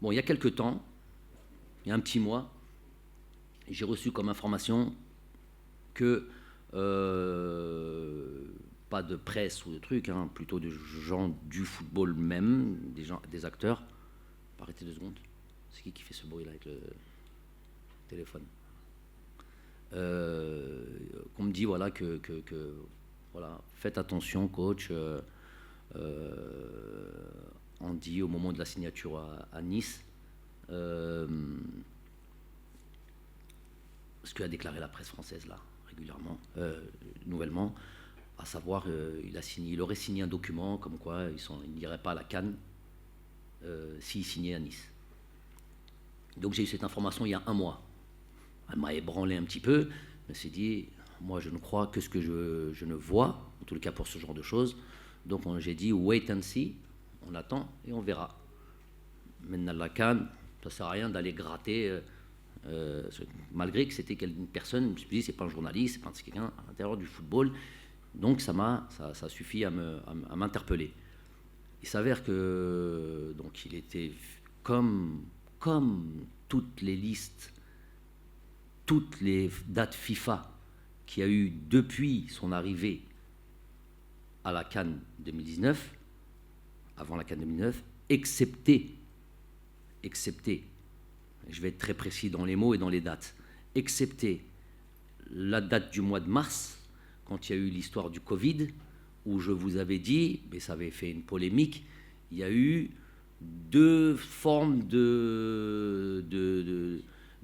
Bon, il y a quelques temps, il y a un petit mois, j'ai reçu comme information que, pas de presse ou de trucs, hein, plutôt de gens du football même, des acteurs. Arrêtez 2 secondes. C'est qui fait ce bruit-là avec le téléphone? Qu'on me dit voilà que voilà, faites attention, coach. On dit au moment de la signature à Nice, ce qu'a déclaré la presse française là régulièrement, nouvellement, à savoir il aurait signé un document comme quoi il n'irait pas à la CAN s'il signait à Nice. Donc j'ai eu cette information il y a un mois. Elle m'a ébranlé un petit peu. Je me suis dit, moi je ne crois que ce que je ne vois, en tout cas pour ce genre de choses. Donc j'ai dit, wait and see, on attend et on verra. Maintenant la CAN, ça ne sert à rien d'aller gratter, malgré que c'était une personne, je me suis dit, c'est pas un journaliste, c'est quelqu'un à l'intérieur du football. Donc ça suffit à m'interpeller. Il s'avère que donc il était comme toutes les listes, toutes les dates FIFA qu'il y a eu depuis son arrivée à la CAN 2019, avant la CAN 2009, excepté, je vais être très précis dans les mots et dans les dates, excepté la date du mois de mars, quand il y a eu l'histoire du Covid, où je vous avais dit, mais ça avait fait une polémique, il y a eu 2 formes de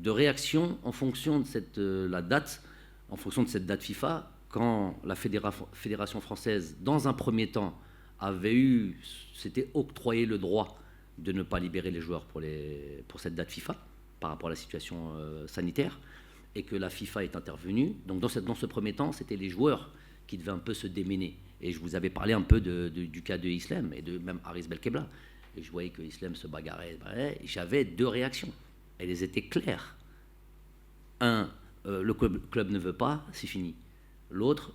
réaction en fonction de la date, en fonction de cette date FIFA, quand la Fédération française, dans un premier temps, s'était octroyé le droit de ne pas libérer les joueurs pour cette date FIFA, par rapport à la situation sanitaire, et que la FIFA est intervenue. Donc dans ce premier temps, c'était les joueurs qui devaient un peu se démener. Et je vous avais parlé un peu du cas de Islam et de même Haris Belkebla. Et je voyais que Islam se bagarrait. J'avais 2 réactions. Elles étaient claires. Un, le club ne veut pas, c'est fini. L'autre,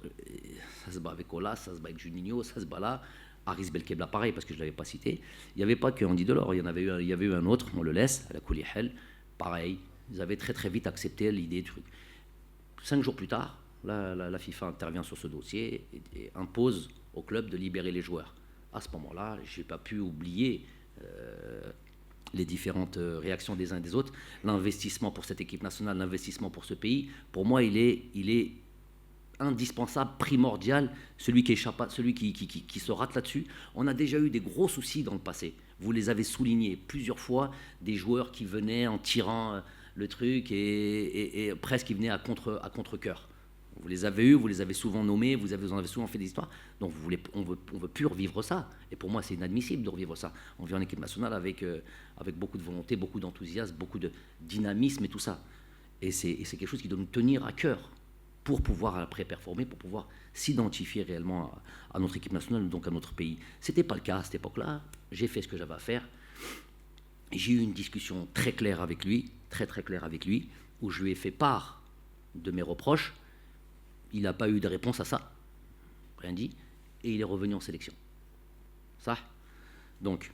ça se bat avec Olas, ça se bat avec Juninho, ça se bat là. Haris Belkebla, pareil, parce que je ne l'avais pas cité. Il n'y avait pas que Andy Delors, il y avait eu un autre, on le laisse, à la Koulihel, pareil. Ils avaient très très vite accepté l'idée du truc. 5 jours plus tard, la FIFA intervient sur ce dossier et impose au club de libérer les joueurs. À ce moment-là, je n'ai pas pu oublier les différentes réactions des uns et des autres. L'investissement pour cette équipe nationale, l'investissement pour ce pays, pour moi, il est indispensable, primordial, celui qui échappe, celui qui se rate là-dessus. On a déjà eu des gros soucis dans le passé. Vous les avez soulignés plusieurs fois, des joueurs qui venaient en tirant le truc et presque ils venaient à contre-cœur. Vous les avez eus, vous les avez souvent nommés, vous en avez souvent fait des histoires. Donc on veut plus revivre ça. Et pour moi, c'est inadmissible de revivre ça. On vit en équipe nationale avec beaucoup de volonté, beaucoup d'enthousiasme, beaucoup de dynamisme et tout ça. Et c'est quelque chose qui doit nous tenir à cœur pour pouvoir après performer, pour pouvoir s'identifier réellement à notre équipe nationale, donc à notre pays. Ce n'était pas le cas à cette époque-là. J'ai fait ce que j'avais à faire. J'ai eu une discussion très claire avec lui, très claire avec lui, où je lui ai fait part de mes reproches. Il n'a pas eu de réponse à ça, rien dit, et il est revenu en sélection. Ça. Donc,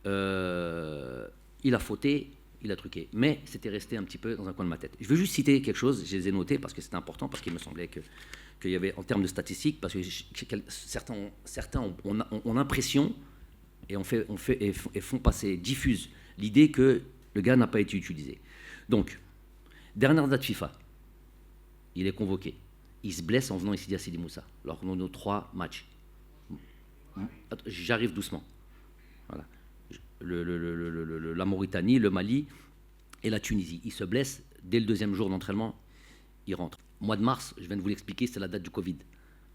il a fauté, il a truqué, mais c'était resté un petit peu dans un coin de ma tête. Je veux juste citer quelque chose, je les ai notés parce que c'était important, parce qu'il me semblait qu'il y avait, en termes de statistiques, parce que certains ont l'impression et font passer, diffusent l'idée que le gars n'a pas été utilisé. Donc, dernière date FIFA, il est convoqué. Il se blesse en venant ici à Sidi Moussa, lors de nos 3 matchs. J'arrive doucement. Voilà. La Mauritanie, le Mali et la Tunisie. Il se blesse dès le 2e jour d'entraînement, il rentre. Mois de mars, je viens de vous l'expliquer, c'est la date du Covid.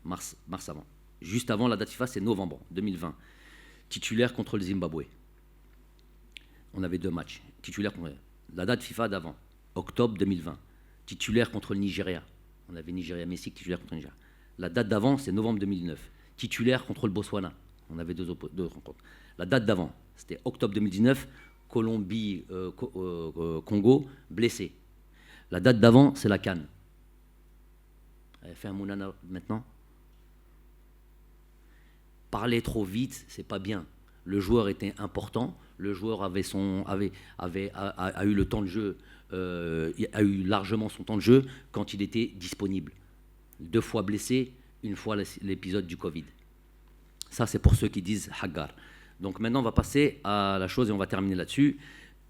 Mars avant. Juste avant, la date FIFA, c'est novembre 2020. Titulaire contre le Zimbabwe. On avait 2 matchs. Titulaire contre la date FIFA d'avant, octobre 2020. Titulaire contre le Nigeria. On avait Nigeria-Mexique, titulaire contre le Nigeria. La date d'avant, c'est novembre 2009. Titulaire contre le Botswana. On avait 2 rencontres. La date d'avant, c'était octobre 2019, Colombie-Congo, blessé. La date d'avant, c'est la CAN. Elle fait un mounana maintenant. Parler trop vite, c'est pas bien. le joueur était important, le joueur a eu le temps de jeu, a eu largement son temps de jeu quand il était disponible. 2 fois blessé, 1 fois l'épisode du Covid. Ça, c'est pour ceux qui disent Haggar. Donc maintenant, on va passer à la chose et on va terminer là-dessus.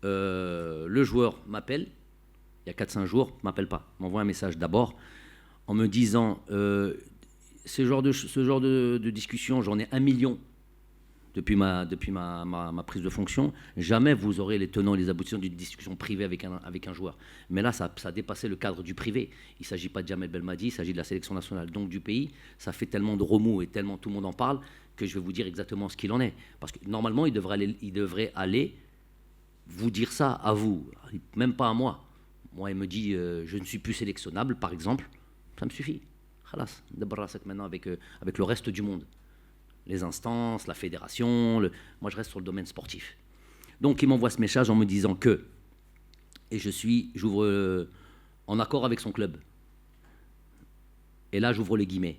Le joueur m'appelle, il y a 4-5 jours, ne m'appelle pas, m'envoie un message d'abord en me disant ce genre de discussion, j'en ai 1 million depuis ma prise de fonction. Jamais vous aurez les tenants et les aboutissants d'une discussion privée avec un joueur. Mais là, ça a dépassé le cadre du privé. Il ne s'agit pas de Jamel Belmadi, il s'agit de la sélection nationale, donc du pays. Ça fait tellement de remous et tellement tout le monde en parle que je vais vous dire exactement ce qu'il en est. Parce que normalement, il devrait aller vous dire ça à vous, même pas à moi. Moi, il me dit je ne suis plus sélectionnable, par exemple. Ça me suffit. Khalas, maintenant avec le reste du monde. Les instances, la fédération, moi je reste sur le domaine sportif. Donc il m'envoie ce message en me disant que, et j'ouvre en accord avec son club. Et là j'ouvre les guillemets.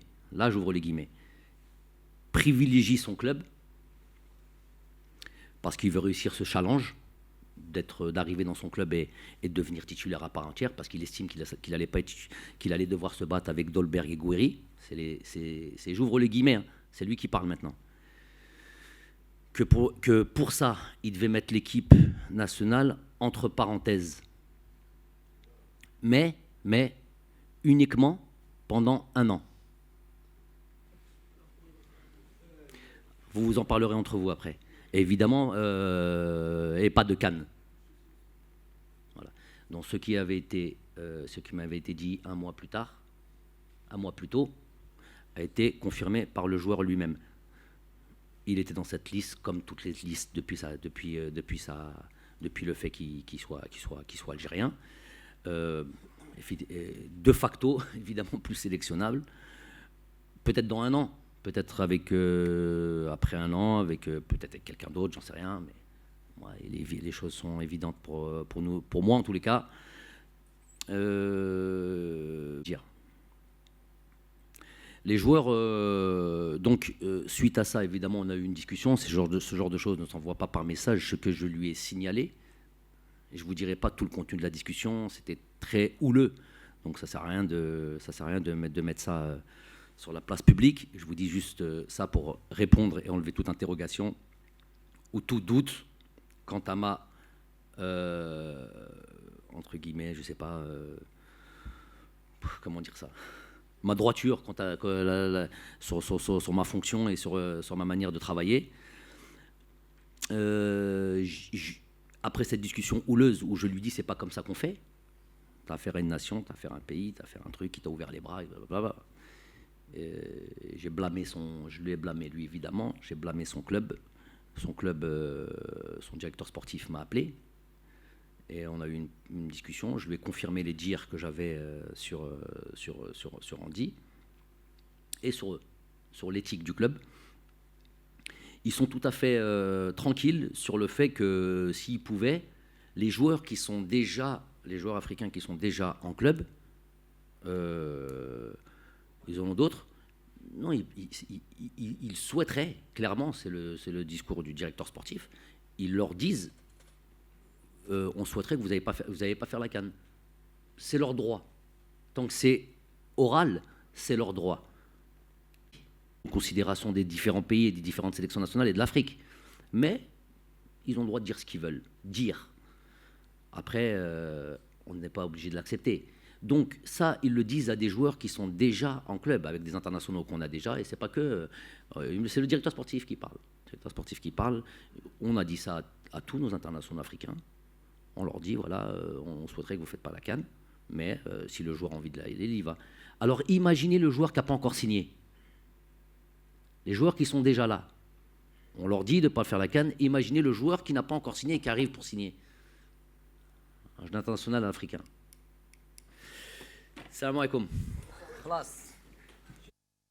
Privilégie son club parce qu'il veut réussir ce challenge d'arriver dans son club et de devenir titulaire à part entière, parce qu'il estime qu'il allait devoir se battre avec Dolberg et Gouiri. J'ouvre les guillemets, hein. C'est lui qui parle maintenant. Que pour ça, il devait mettre l'équipe nationale entre parenthèses. Mais uniquement pendant 1 an. Vous vous en parlerez entre vous après. Et évidemment, et pas de CAN. Voilà. Donc ce qui m'avait été dit 1 mois plus tôt, a été confirmé par le joueur lui-même. Il était dans cette liste, comme toutes les listes depuis le fait qu'il soit algérien. De facto, évidemment, plus sélectionnable. Peut-être dans 1 an, peut-être après 1 an, peut-être avec quelqu'un d'autre, j'en sais rien. Mais ouais, les choses sont évidentes pour moi en tous les cas. Les joueurs, suite à ça, évidemment, on a eu une discussion. Ce genre de choses ne s'envoie pas par message, ce que je lui ai signalé. Et je ne vous dirai pas tout le contenu de la discussion, c'était très houleux. Donc ça ne sert à rien de mettre ça sur la place publique. Je vous dis juste ça pour répondre et enlever toute interrogation ou tout doute quant à ma, entre guillemets, je ne sais pas, comment dire ça, ma droiture sur ma fonction et sur ma manière de travailler. Après cette discussion houleuse où je lui dis c'est pas comme ça qu'on fait, t'as affaire à une nation, t'as affaire à un pays, t'as affaire à un truc qui t'a ouvert les bras, blablabla. Je lui ai blâmé lui évidemment, j'ai blâmé son club, son directeur sportif m'a appelé. Et on a eu une discussion. Je lui ai confirmé les dires que j'avais sur Andy et sur l'éthique du club. Ils sont tout à fait tranquilles sur le fait que s'ils pouvaient, les joueurs africains qui sont déjà en club, ils en ont d'autres. Non, ils souhaiteraient, clairement, c'est le discours du directeur sportif, ils leur disent on souhaiterait que vous n'ayez pas faire la CAN. C'est leur droit. Tant que c'est oral, c'est leur droit. En considération des différents pays et des différentes sélections nationales et de l'Afrique. Mais ils ont le droit de dire ce qu'ils veulent dire. Après, on n'est pas obligé de l'accepter. Donc ça, ils le disent à des joueurs qui sont déjà en club, avec des internationaux qu'on a déjà, et c'est pas que... c'est le directeur sportif qui parle. On a dit ça à tous nos internationaux africains. On leur dit, voilà, on souhaiterait que vous ne faites pas la CAN, mais si le joueur a envie de l'aller, il y va. Alors imaginez le joueur qui n'a pas encore signé. Les joueurs qui sont déjà là. On leur dit de ne pas faire la CAN. Imaginez le joueur qui n'a pas encore signé et qui arrive pour signer. Un international africain. Salam alaikum.